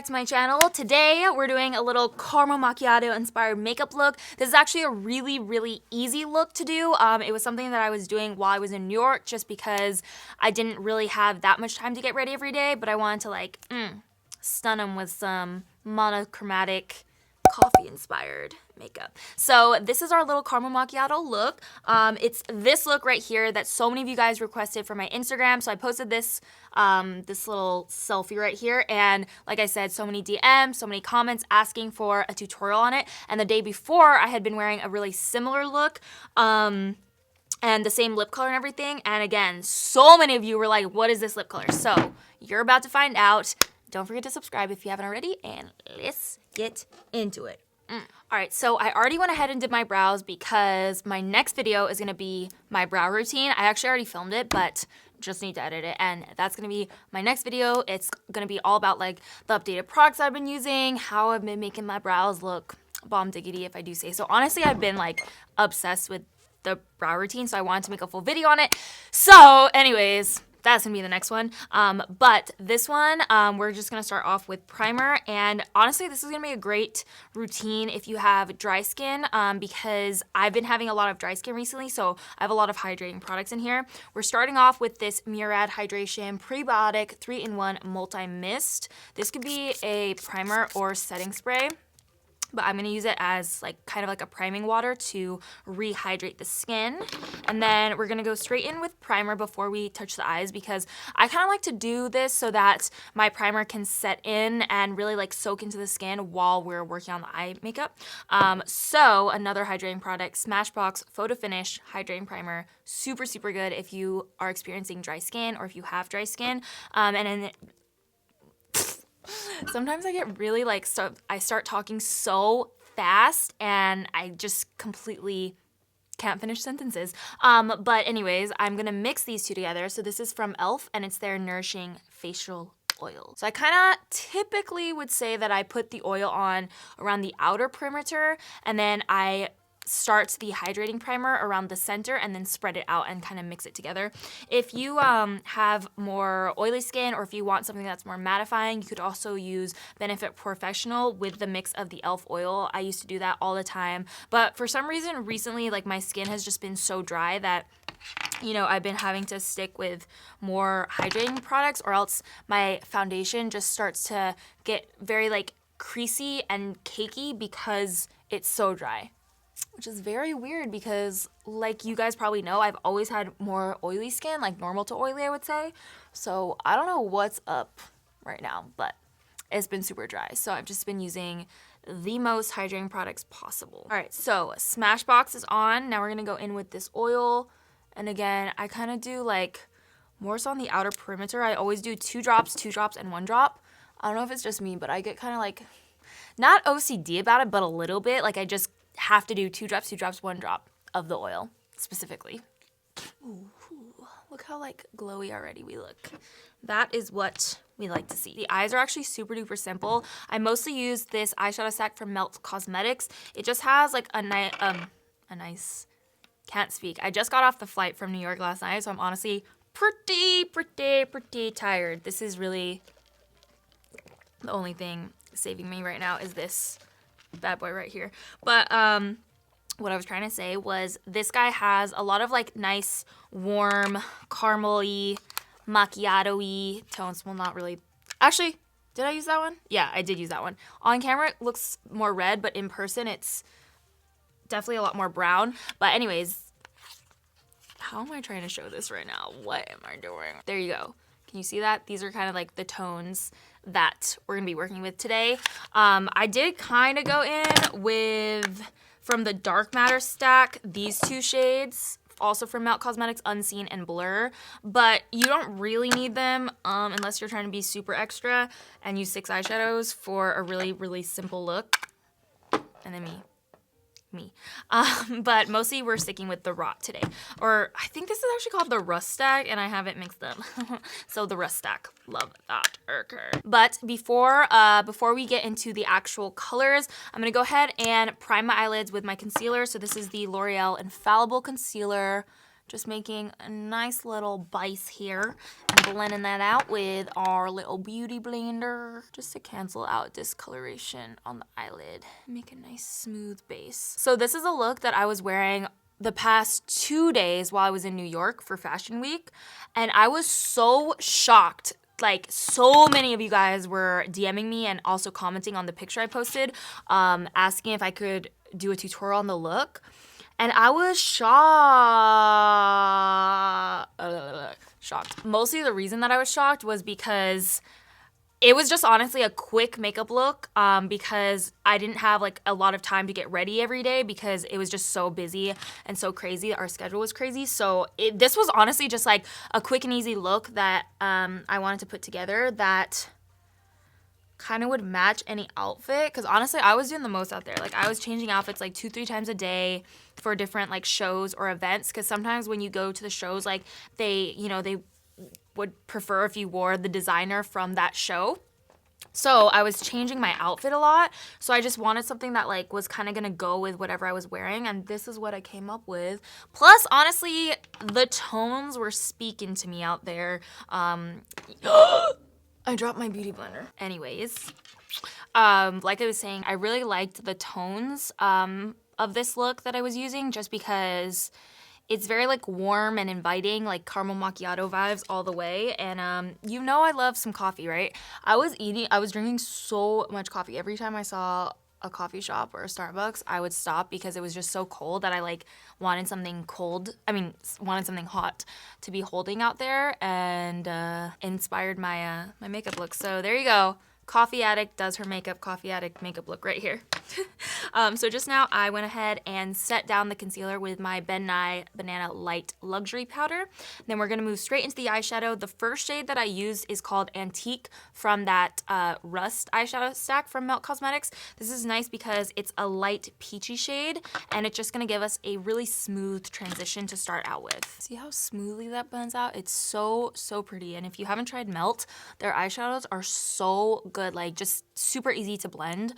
back to my channel. Today we're doing a little caramel macchiato inspired makeup look. This is actually a really easy look to do. It was something that I was doing while I was in New York just because I didn't really have that much time to get ready every day, but I wanted to like stun them with some monochromatic coffee inspired makeup. So this is our little caramel macchiato look. It's this look right here that so many of you guys requested for my Instagram. So I posted this this little selfie right here, and like I said, so many DMs, so many comments asking for a tutorial on it. And the day before I had been wearing a really similar look and the same lip color and everything, and again, so many of you were like, what is this lip color? So you're about to find out. Don't forget to subscribe if you haven't already, and let's get into it. Alright, so I already went ahead and did my brows because my next video is going to be my brow routine. I actually already filmed it, but just need to edit it, and that's going to be my next video. It's going to be all about like the updated products I've been using, how I've been making my brows look bomb diggity if I do say so. Honestly, I've been like obsessed with the brow routine, so I wanted to make a full video on it. So anyways, that's gonna be the next one. But this one, we're just gonna start off with primer. And honestly, this is gonna be a great routine if you have dry skin, because I've been having a lot of dry skin recently, so I have a lot of hydrating products in here. We're starting off with this Murad Hydration Prebiotic 3-in-1 Multi-Mist. This could be a primer or setting spray, but I'm gonna use it as like kind of like a priming water to rehydrate the skin. And then we're gonna go straight in with primer before we touch the eyes, because I kind of like to do this so that my primer can set in and really like soak into the skin while we're working on the eye makeup. So another hydrating product, Smashbox Photo Finish Hydrating Primer. Super good if you are experiencing dry skin or if you have dry skin. And then sometimes I get really like, I start talking so fast and I just completely can't finish sentences. But anyways, I'm gonna mix these two together. So this is from e.l.f. and it's their Nourishing Facial Oil. So I kind of typically would say that I put the oil on around the outer perimeter, and then I start the hydrating primer around the center and then spread it out and kind of mix it together. If you have more oily skin, or if you want something that's more mattifying, you could also use Benefit Professional with the mix of the e.l.f. oil. I used to do that all the time, but for some reason recently, like my skin has just been so dry that, you know, I've been having to stick with more hydrating products, or else my foundation just starts to get very like creasy and cakey because it's so dry. Which is very weird because, like you guys probably know, I've always had more oily skin, like normal to oily, I would say. So I don't know what's up right now, but it's been super dry. So I've just been using the most hydrating products possible. All right, so Smashbox is on. Now we're gonna go in with this oil. And again, I kind of do like more so on the outer perimeter. I always do 2 drops, 2 drops, and 1 drop. I don't know if it's just me, but I get kind of like, not OCD about it, but a little bit. Like I just have to do 2 drops, 1 drop of the oil specifically. Ooh, look how like glowy already we look. That is what we like to see. The eyes are actually super duper simple. I mostly use this eyeshadow stack from Melt Cosmetics. It just has like a nice, can't speak. I just got off the flight from New York last night, so I'm honestly pretty tired. This is really the only thing saving me right now is this bad boy right here. But what I was trying to say was this guy has a lot of like nice warm caramel-y macchiato-y tones. Well, not really. Actually, did I use that one? Yeah, I did use that one. On camera it looks more red, but in person it's definitely a lot more brown. But anyways, how am I trying to show this right now? What am I doing? There you go. Can you see that? These are kind of like the tones that we're gonna be working with today. I did kind of go in with, from the Dark Matter stack, these 2 shades, also from Melt Cosmetics, Unseen and Blur, but you don't really need them unless you're trying to be super extra and use 6 eyeshadows for a really simple look. And then me. But mostly we're sticking with the Rot today. Or I think this is actually called the Rust Stack, and I have it mixed up. So the Rust Stack, love that. Okay. But before we get into the actual colors, I'm gonna go ahead and prime my eyelids with my concealer. So this is the L'Oreal Infallible Concealer. Just making a nice little base here and blending that out with our little beauty blender just to cancel out discoloration on the eyelid. Make a nice smooth base. So this is a look that I was wearing the past 2 days while I was in New York for Fashion Week, and I was so shocked. Like, so many of you guys were DMing me and also commenting on the picture I posted, asking if I could do a tutorial on the look. And I was shocked. Mostly the reason that I was shocked was because it was just honestly a quick makeup look, because I didn't have like a lot of time to get ready every day because it was just so busy and so crazy. Our schedule was crazy. So this was honestly just like a quick and easy look that I wanted to put together that kind of would match any outfit, because honestly I was doing the most out there. Like, I was changing outfits like 2-3 times a day for different like shows or events, because sometimes when you go to the shows, like they would prefer if you wore the designer from that show. So I was changing my outfit a lot, so I just wanted something that like was kind of gonna go with whatever I was wearing, and this is what I came up with. Plus, honestly, the tones were speaking to me out there. I dropped my beauty blender. Anyways, like I was saying, I really liked the tones of this look that I was using, just because it's very like warm and inviting, like caramel macchiato vibes all the way. And you know I love some coffee, right? I was drinking so much coffee. Every time I saw a coffee shop or a Starbucks, I would stop because it was just so cold that I like wanted something hot to be holding out there, and inspired my my makeup look. So there you go. Coffee addict does her makeup, coffee addict makeup look right here. So just now I went ahead and set down the concealer with my Ben Nye Banana Light Luxury Powder. Then we're gonna move straight into the eyeshadow. The first shade that I used is called Antique from that Rust eyeshadow stack from Melt Cosmetics. This is nice because it's a light peachy shade, and it's just gonna give us a really smooth transition to start out with. See how smoothly that blends out? It's so, so pretty. And if you haven't tried Melt, their eyeshadows are so good, like just super easy to blend.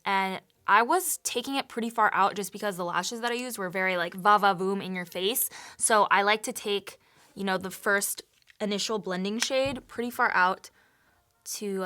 And I was taking it pretty far out just because the lashes that I used were very like va-va-voom in your face. So I like to take, you know, the first initial blending shade pretty far out to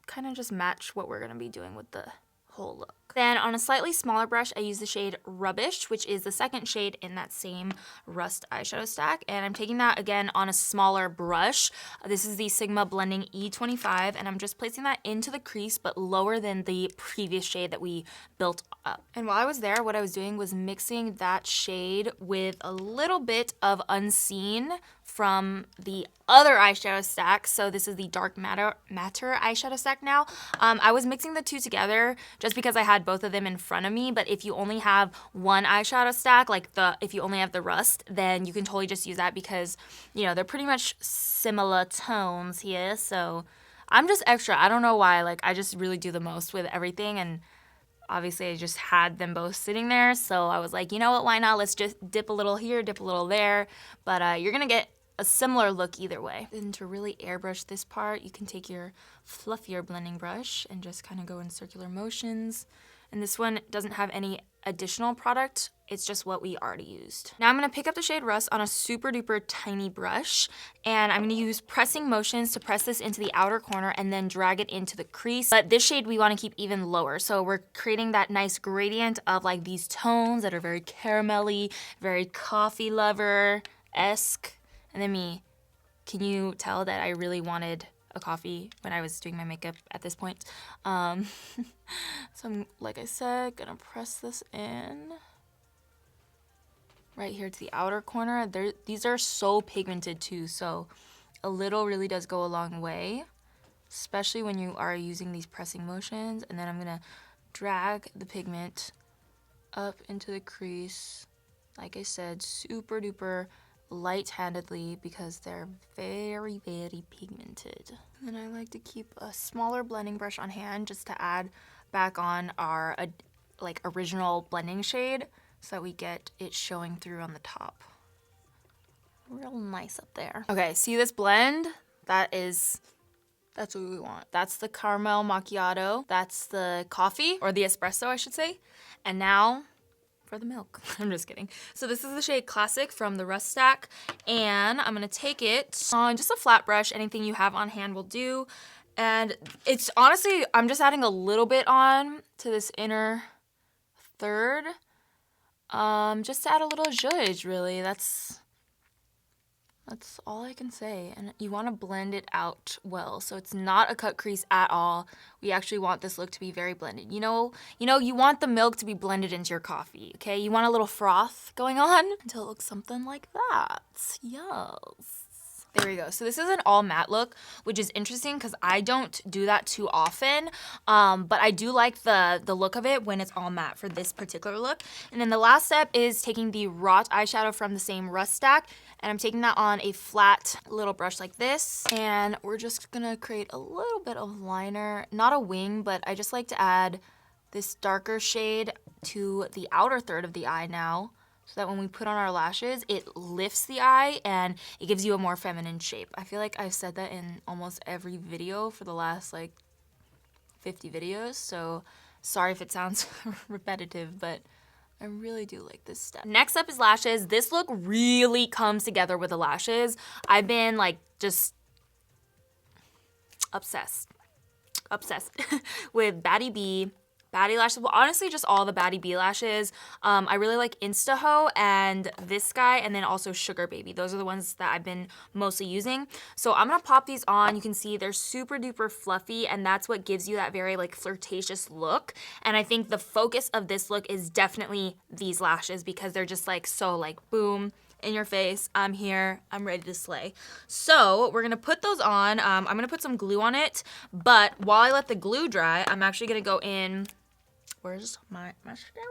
kind of just match what we're gonna be doing with the whole look. Then on a slightly smaller brush, I use the shade Rubbish, which is the second shade in that same Rust eyeshadow stack. And I'm taking that again on a smaller brush. This is the Sigma Blending E25, and I'm just placing that into the crease, but lower than the previous shade that we built up. And while I was there, what I was doing was mixing that shade with a little bit of Unseen from the other eyeshadow stack. So this is the Dark Matter eyeshadow stack now. I was mixing the two together just because I had both of them in front of me, but if you only have one eyeshadow stack, like if you only have the Rust, then you can totally just use that because, you know, they're pretty much similar tones here. So I'm just extra. I don't know why. Like, I just really do the most with everything, and obviously I just had them both sitting there. So I was like, you know what, why not? Let's just dip a little here, dip a little there. But you're gonna get a similar look either way. And to really airbrush this part, you can take your fluffier blending brush and just kind of go in circular motions. And this one doesn't have any additional product, it's just what we already used. Now I'm gonna pick up the shade Rust on a super duper tiny brush, and I'm gonna use pressing motions to press this into the outer corner and then drag it into the crease. But this shade we wanna keep even lower. So we're creating that nice gradient of like these tones that are very caramelly, very coffee lover-esque. And then can you tell that I really wanted a coffee when I was doing my makeup at this point? So I'm, like I said, gonna press this in right here to the outer corner. These are so pigmented too, so a little really does go a long way, especially when you are using these pressing motions. And then I'm gonna drag the pigment up into the crease, like I said, super duper light-handedly because they're very, very pigmented. And then I like to keep a smaller blending brush on hand just to add back on our like original blending shade so that we get it showing through on the top. Real nice up there. Okay, see this blend? That's what we want. That's the caramel macchiato. That's the coffee, or the espresso, I should say. And now for the milk. I'm just kidding. So this is the shade Classic from the Rust Stack, and I'm gonna take it on just a flat brush. Anything you have on hand will do. And it's honestly, I'm just adding a little bit on to this inner third, just to add a little zhuzh, really. That's all I can say. And you want to blend it out well, so it's not a cut crease at all. We actually want this look to be very blended. You know, you want the milk to be blended into your coffee, okay? You want a little froth going on until it looks something like that. Yes. There we go. So this is an all matte look, which is interesting because I don't do that too often, but I do like the look of it when it's all matte for this particular look. And then the last step is taking the Wrought eyeshadow from the same Rust Stack, and I'm taking that on a flat little brush like this, and we're just gonna create a little bit of liner, not a wing, but I just like to add this darker shade to the outer third of the eye now, so that when we put on our lashes, it lifts the eye and it gives you a more feminine shape. I feel like I've said that in almost every video for the last like 50 videos, so sorry if it sounds repetitive, but I really do like this step. Next up is lashes. This look really comes together with the lashes. I've been like just obsessed with Baddie B Baddie lashes. Well, honestly, just all the Baddie B lashes. I really like Instaho and this guy, and then also Sugar Baby. Those are the ones that I've been mostly using. So I'm gonna pop these on. You can see they're super duper fluffy, and that's what gives you that very like flirtatious look. And I think the focus of this look is definitely these lashes because they're just like so like boom, in your face, I'm here, I'm ready to slay. So we're gonna put those on. I'm gonna put some glue on it, but while I let the glue dry, I'm actually gonna go in, where's my mascara?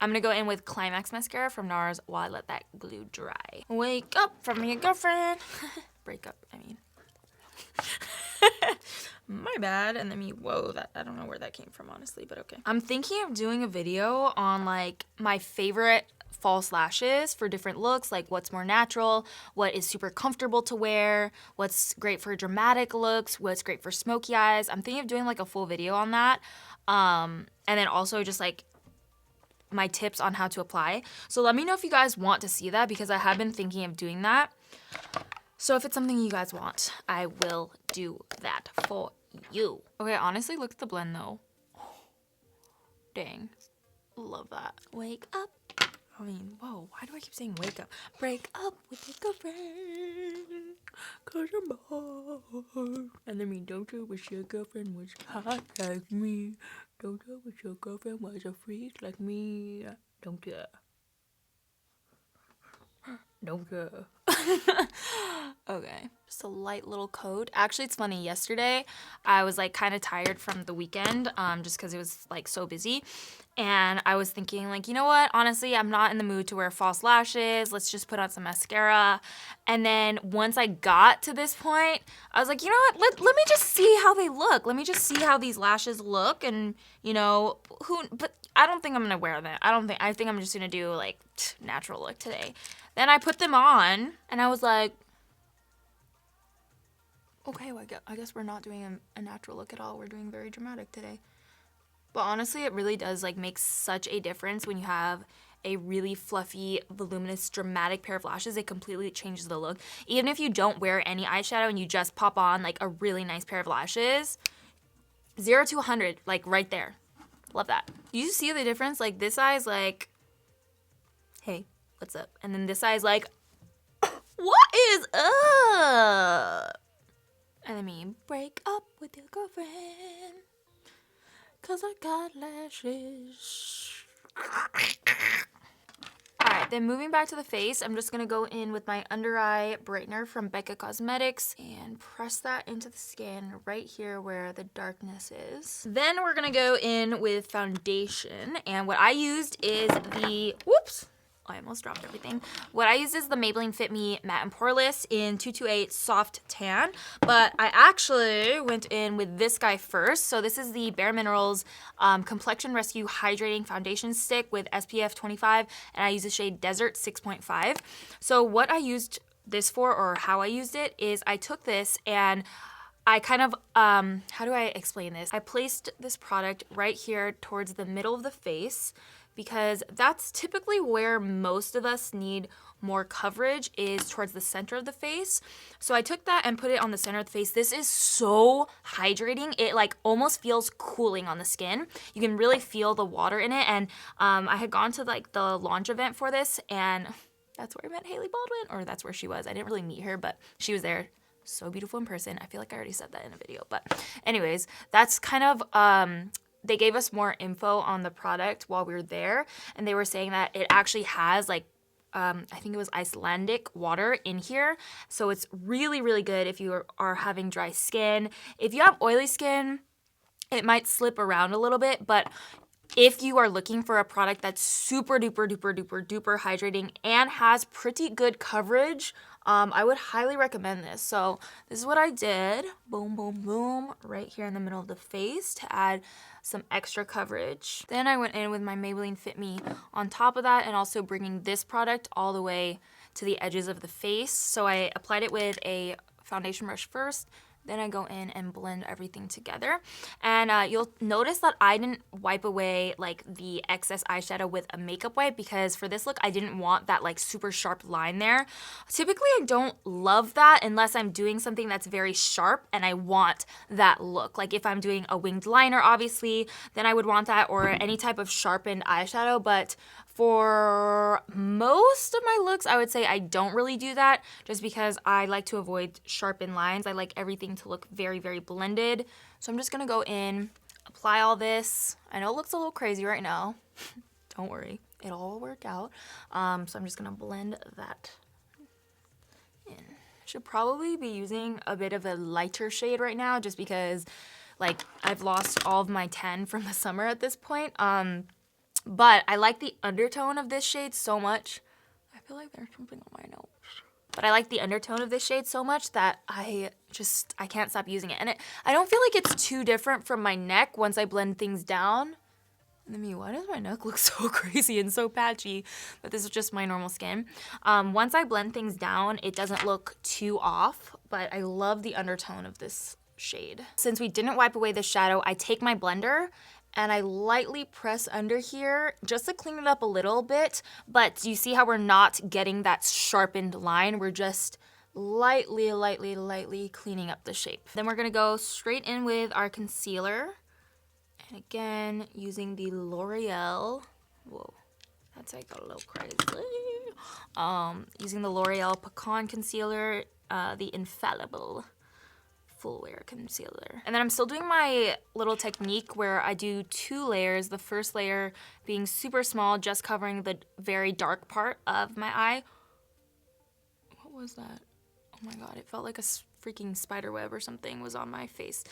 I'm gonna go in with Climax mascara from NARS while I let that glue dry. Wake up from your girlfriend. Break up, I mean. My bad. And then whoa, that I don't know where that came from, honestly, but okay. I'm thinking of doing a video on like my favorite false lashes for different looks, like what's more natural, what is super comfortable to wear, what's great for dramatic looks, what's great for smoky eyes. I'm thinking of doing like a full video on that. And then also just like my tips on how to apply. So let me know if you guys want to see that because I have been thinking of doing that. So if it's something you guys want, I will do that for you. Okay, honestly, look at the blend though. Dang, love that. Wake up. I mean, whoa, why do I keep saying wake up? Break up with your girlfriend, cause I'm bored. And then don't you wish your girlfriend was hot like me? Don't you wish your girlfriend was a freak like me? Don't you? Don't you? Okay, just a light little coat. Actually, it's funny, yesterday I was like kind of tired from the weekend, just because it was like so busy, and I was thinking like, you know what, honestly, I'm not in the mood to wear false lashes, let's just put on some mascara. And then once I got to this point, I was like, you know what, let me just see how they look, let me just see how these lashes look, and you know, but I don't think I'm gonna wear them. I think I'm just gonna do like natural look today. Then I put them on, and I was like, okay, well, I guess we're not doing a natural look at all. We're doing very dramatic today. But honestly, it really does like make such a difference when you have a really fluffy, voluminous, dramatic pair of lashes. It completely changes the look. Even if you don't wear any eyeshadow and you just pop on like a really nice pair of lashes, 0 to 100, like right there. Love that. You see the difference? Like this eye is like, hey, what's up? And then this eye is like, what is up? And then break up with your girlfriend, cause I got lashes. Alright, then moving back to the face, I'm just gonna go in with my under eye brightener from Becca Cosmetics and press that into the skin right here where the darkness is. Then we're gonna go in with foundation, and what I used is the, whoops, I almost dropped everything. What I used is the Maybelline Fit Me Matte and Poreless in 228 Soft Tan, but I actually went in with this guy first. So this is the BareMinerals Complexion Rescue Hydrating Foundation Stick with SPF 25, and I use the shade Desert 6.5. So what I used this for, or how I used it, is I took this and I kind of, how do I explain this? I placed this product right here towards the middle of the face because that's typically where most of us need more coverage, is towards the center of the face. So I took that and put it on the center of the face. This is so hydrating. It like almost feels cooling on the skin. You can really feel the water in it. And I had gone to like the launch event for this, and that's where I met Hailey Baldwin, or that's where she was. I didn't really meet her, but she was there. So beautiful in person. I feel like I already said that in a video, but anyways, that's kind of, they gave us more info on the product while we were there, and they were saying that it actually has like, I think it was Icelandic water in here. So it's really, really good if you are having dry skin. If you have oily skin, it might slip around a little bit, but if you are looking for a product that's super duper duper duper duper hydrating and has pretty good coverage, I would highly recommend this. So this is what I did. Boom, boom, boom, right here in the middle of the face to add some extra coverage. Then I went in with my Maybelline Fit Me on top of that, and also bringing this product all the way to the edges of the face. So I applied it with a foundation brush first, then I go in and blend everything together. And you'll notice that I didn't wipe away like the excess eyeshadow with a makeup wipe, because for this look, I didn't want that like super sharp line there. Typically, I don't love that unless I'm doing something that's very sharp and I want that look. Like if I'm doing a winged liner, obviously, then I would want that, or any type of sharpened eyeshadow. But for most of my looks, I would say I don't really do that, just because I like to avoid sharpened lines. I like everything to look very, very blended. So I'm just gonna go in, apply all this. I know it looks a little crazy right now. Don't worry, it'll all work out. So I'm just gonna blend that in. Should probably be using a bit of a lighter shade right now, just because like I've lost all of my tan from the summer at this point. But I like the undertone of this shade so much. I feel like there's something on my nose. But I like the undertone of this shade so much that I can't stop using it. And I don't feel like it's too different from my neck once I blend things down. I mean, why does my neck look so crazy and so patchy? But this is just my normal skin. Once I blend things down, it doesn't look too off, but I love the undertone of this shade. Since we didn't wipe away the shadow, I take my blender and I lightly press under here just to clean it up a little bit. But you see how we're not getting that sharpened line? We're just lightly cleaning up the shape. Then we're gonna go straight in with our concealer. And again, using the L'Oreal, whoa, that's like a little crazy. Using the L'Oreal Pecan Concealer, the Infallible Full Wear Concealer. And then I'm still doing my little technique where I do 2 layers. The first layer being super small, just covering the very dark part of my eye. What was that? Oh my god, it felt like a freaking spider web or something was on my face.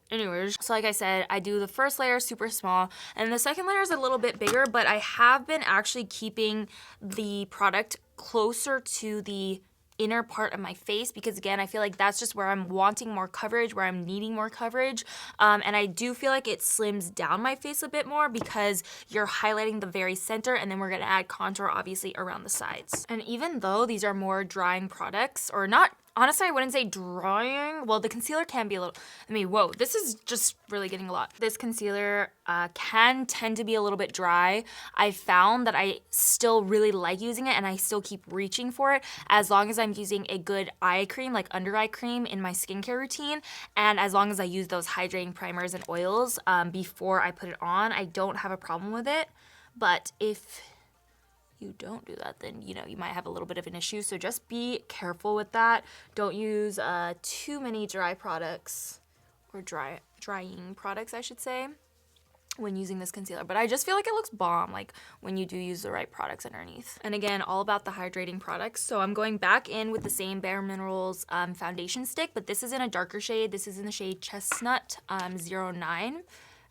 Anyways, so like I said, I do the first layer super small, and the second layer is a little bit bigger, but I have been actually keeping the product closer to the inner part of my face, because again, I feel like that's just where I'm wanting more coverage, where I'm needing more coverage. And I do feel like it slims down my face a bit more because you're highlighting the very center, and then we're gonna add contour obviously around the sides. And even though these are more drying products, or not, honestly, I wouldn't say drying. Well, the concealer can be a little, I mean, whoa, this is just really getting a lot. This concealer can tend to be a little bit dry. I found that I still really like using it, and I still keep reaching for it as long as I'm using a good eye cream, like under eye cream in my skincare routine, and as long as I use those hydrating primers and oils before I put it on. I don't have a problem with it. But if you don't do that, then you know you might have a little bit of an issue. So just be careful with that. Don't use too many dry products, or drying products I should say, when using this concealer. But I just feel like it looks bomb, like when you do use the right products underneath. And again, all about the hydrating products. So I'm going back in with the same BareMinerals foundation stick, but this is in a darker shade. This is in the shade Chestnut 09.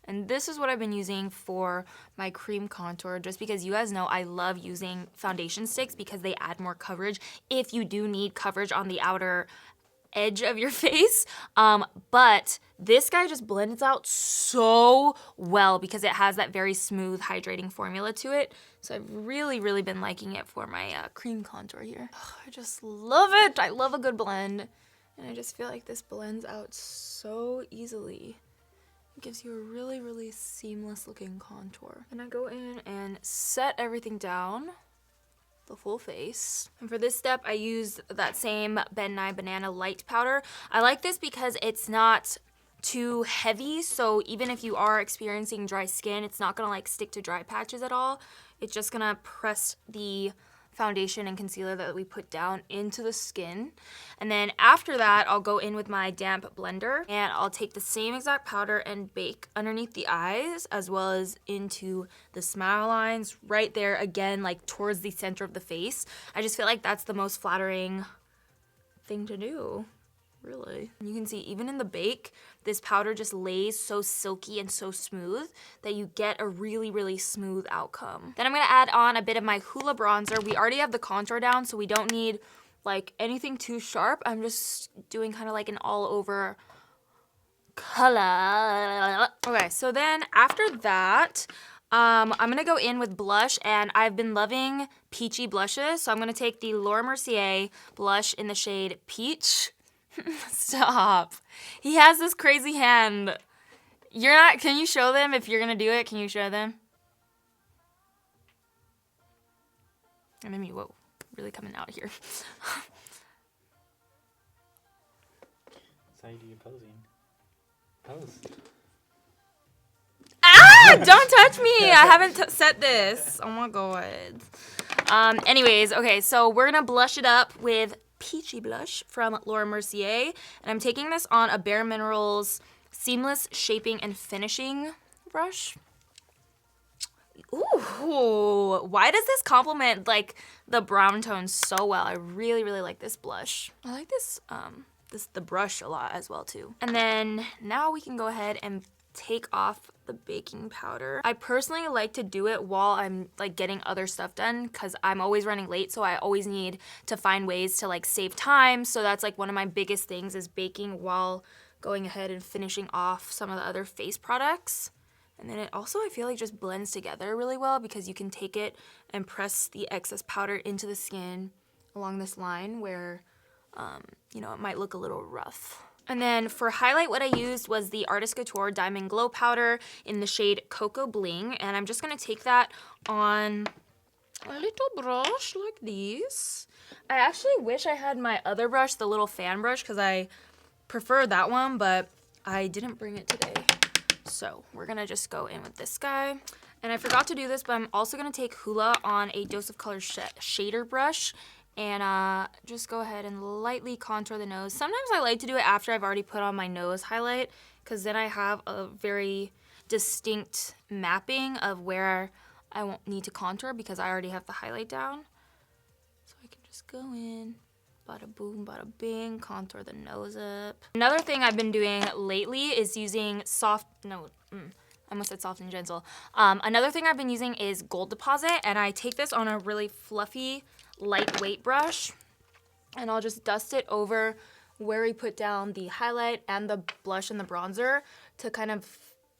And this is what I've been using for my cream contour, just because you guys know I love using foundation sticks because they add more coverage if you do need coverage on the outer edge of your face. But this guy just blends out so well because it has that very smooth hydrating formula to it. So I've really been liking it for my cream contour here. Oh, I just love it. I love a good blend. And I just feel like this blends out so easily. It gives you a really, really seamless looking contour. And I go in and set everything down, the full face. And for this step, I used that same Ben Nye Banana Light powder. I like this because it's not too heavy, so even if you are experiencing dry skin, it's not gonna like stick to dry patches at all. It's just gonna press the foundation and concealer that we put down into the skin. And then after that, I'll go in with my damp blender and I'll take the same exact powder and bake underneath the eyes as well as into the smile lines right there, again, like towards the center of the face. I just feel like that's the most flattering thing to do, really. You can see even in the bake, this powder just lays so silky and so smooth that you get a really, really smooth outcome. Then I'm gonna add on a bit of my Hoola bronzer. We already have the contour down, so we don't need like anything too sharp. I'm just doing kind of like an all over color. Okay, so then after that, I'm gonna go in with blush, and I've been loving peachy blushes, so I'm gonna take the Laura Mercier blush in the shade Peach. Stop. He has this crazy hand. You're not, can you show them if you're gonna do it? Can you show them? I mean, whoa, really coming out here. That's how you do your posing. Pose. Ah! Don't touch me! I haven't set this. Oh my god. Anyways, okay, so we're gonna blush it up with Peachy Blush from Laura Mercier, and I'm taking this on a BareMinerals Seamless Shaping and Finishing brush. Ooh, why does this complement like the brown tone so well? I really, really like this blush. I like this, the brush a lot as well too. And then now we can go ahead and take off the baking powder. I personally like to do it while I'm like getting other stuff done because I'm always running late, so I always need to find ways to like save time. So that's like one of my biggest things is baking while going ahead and finishing off some of the other face products. And then it also, I feel like, just blends together really well because you can take it and press the excess powder into the skin along this line where, you know, it might look a little rough. And then for highlight, what I used was the Artist Couture Diamond Glow Powder in the shade Coco Bling. And I'm just going to take that on a little brush like this. I actually wish I had my other brush, the little fan brush, because I prefer that one, but I didn't bring it today. So we're going to just go in with this guy. And I forgot to do this, but I'm also going to take Hoola on a Dose of Color shader brush and just go ahead and lightly contour the nose. Sometimes I like to do it after I've already put on my nose highlight because then I have a very distinct mapping of where I won't need to contour because I already have the highlight down. So I can just go in, bada boom, bada bing, contour the nose up. Another thing I've been doing lately is using I almost said soft and gentle. Another thing I've been using is Gold Deposit, and I take this on a really fluffy, lightweight brush, and I'll just dust it over where we put down the highlight and the blush and the bronzer to kind of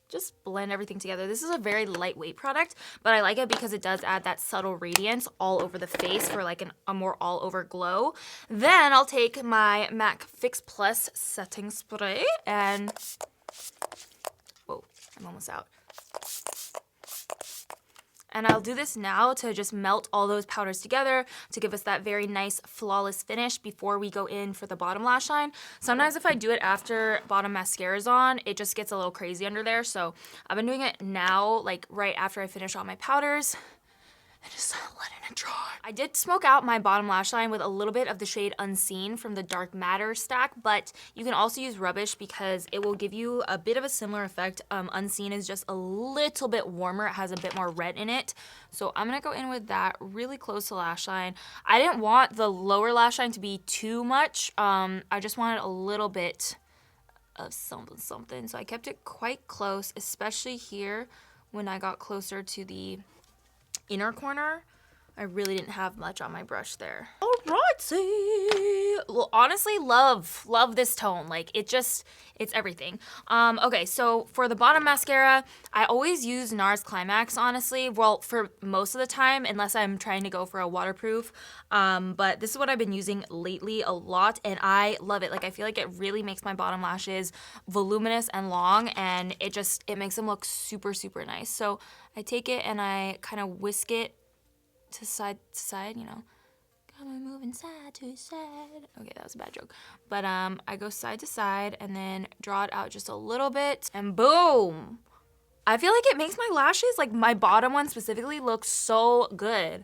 just blend everything together. This is a very lightweight product, but I like it because it does add that subtle radiance all over the face for like a more all over glow. Then I'll take my MAC Fix Plus setting spray and, whoa, I'm almost out. And I'll do this now to just melt all those powders together to give us that very nice flawless finish before we go in for the bottom lash line. Sometimes if I do it after bottom mascara's on, it just gets a little crazy under there. So I've been doing it now, like right after I finish all my powders. And just letting it dry. I did smoke out my bottom lash line with a little bit of the shade Unseen from the Dark Matter stack, but you can also use Rubbish because it will give you a bit of a similar effect. Unseen is just a little bit warmer. It has a bit more red in it. So I'm gonna go in with that really close to lash line. I didn't want the lower lash line to be too much. I just wanted a little bit of something. So I kept it quite close, especially here when I got closer to the inner corner. I really didn't have much on my brush there. All Rightsy. Well, honestly, love this tone. Like, it's everything. Okay, so for the bottom mascara, I always use NARS Climax, honestly. Well, for most of the time, unless I'm trying to go for a waterproof. But this is what I've been using lately a lot, and I love it. Like, I feel like it really makes my bottom lashes voluminous and long, and it makes them look super, super nice. So I take it and I kind of whisk it to side, you know. I'm moving side to side. Okay, that was a bad joke. But I go side to side and then draw it out just a little bit, and boom! I feel like it makes my lashes, like my bottom one specifically, look so good.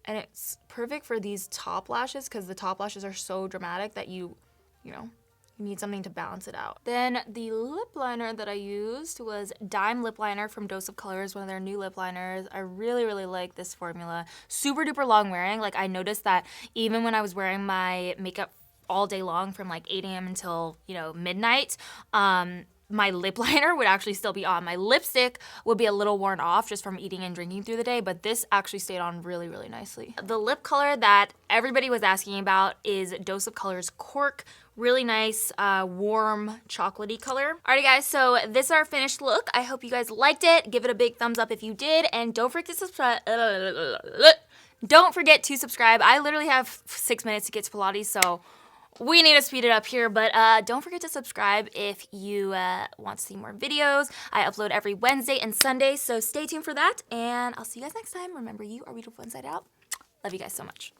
And it's perfect for these top lashes because the top lashes are so dramatic that you need something to balance it out. Then the lip liner that I used was Dime Lip Liner from Dose of Colors, one of their new lip liners. I really, really like this formula. Super duper long wearing. Like, I noticed that even when I was wearing my makeup all day long from like 8 a.m. until, midnight, my lip liner would actually still be on. My lipstick would be a little worn off just from eating and drinking through the day, but this actually stayed on really, really nicely. The lip color that everybody was asking about is Dose of Colors Cork. Really nice, warm, chocolatey color. Alrighty guys, so this is our finished look. I hope you guys liked it. Give it a big thumbs up if you did, and don't forget to subscribe. Don't forget to subscribe. I literally have 6 minutes to get to Pilates, so we need to speed it up here, but don't forget to subscribe if you want to see more videos. I upload every Wednesday and Sunday, so stay tuned for that, and I'll see you guys next time. Remember, you are beautiful inside out. Love you guys so much.